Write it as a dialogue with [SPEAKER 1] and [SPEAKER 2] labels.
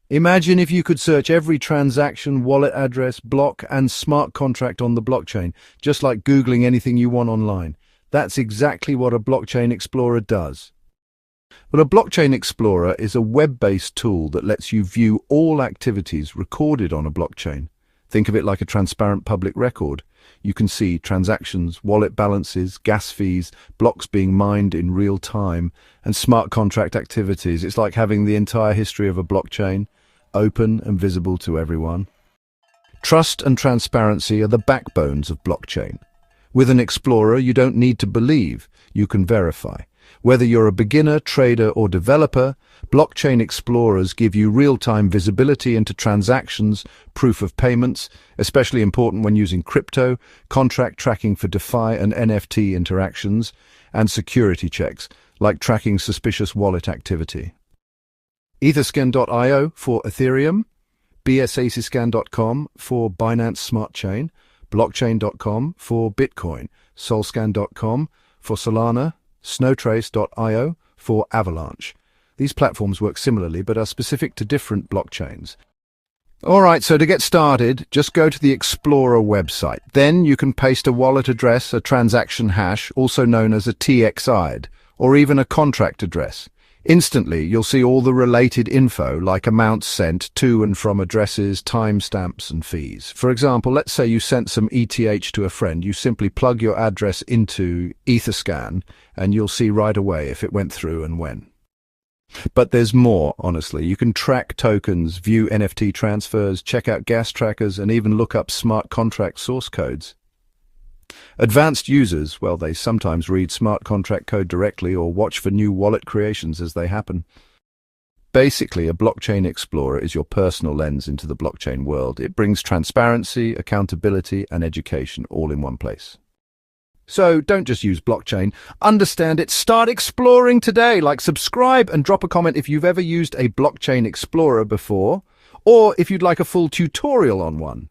[SPEAKER 1] Imagine if you could search every transaction, wallet address, block, and smart contract on the blockchain, just like Googling anything you want online. That's exactly what a blockchain explorer does. But a blockchain explorer is a web-based tool that lets you view all activities recorded on a blockchain. Think of it like a transparent public record. You can see transactions, wallet balances, gas fees, blocks being mined in real time, and smart contract activities. It's like having the entire history of a blockchain, open and visible to everyone. Trust and transparency are the backbones of blockchain. With an explorer, you don't need to believe, you can verify. Whether you're a beginner, trader, or developer, blockchain explorers give you real-time visibility into transactions, proof of payments, especially important when using crypto, contract tracking for DeFi and NFT interactions, and security checks, like tracking suspicious wallet activity. Etherscan.io for Ethereum, BscScan.com for Binance Smart Chain, Blockchain.com for Bitcoin, Solscan.com for Solana, Snowtrace.io for Avalanche. These platforms work similarly but are specific to different blockchains. Alright, so to get started, just go to the Explorer website. Then you can paste a wallet address, a transaction hash, also known as a TXID, or even a contract address. Instantly, you'll see all the related info, like amounts sent to and from addresses, timestamps, and fees. For example, let's say you sent some ETH to a friend. You simply plug your address into Etherscan, and you'll see right away if it went through and when. But there's more, honestly. You can track tokens, view NFT transfers, check out gas trackers, and even look up smart contract source codes. Advanced users, well, they sometimes read smart contract code directly or watch for new wallet creations as they happen. Basically, a blockchain explorer is your personal lens into the blockchain world. It brings transparency, accountability, and education all in one place. So don't just use blockchain, understand it, start exploring today. Like, subscribe and drop a comment if you've ever used a blockchain explorer before, or if you'd like a full tutorial on one.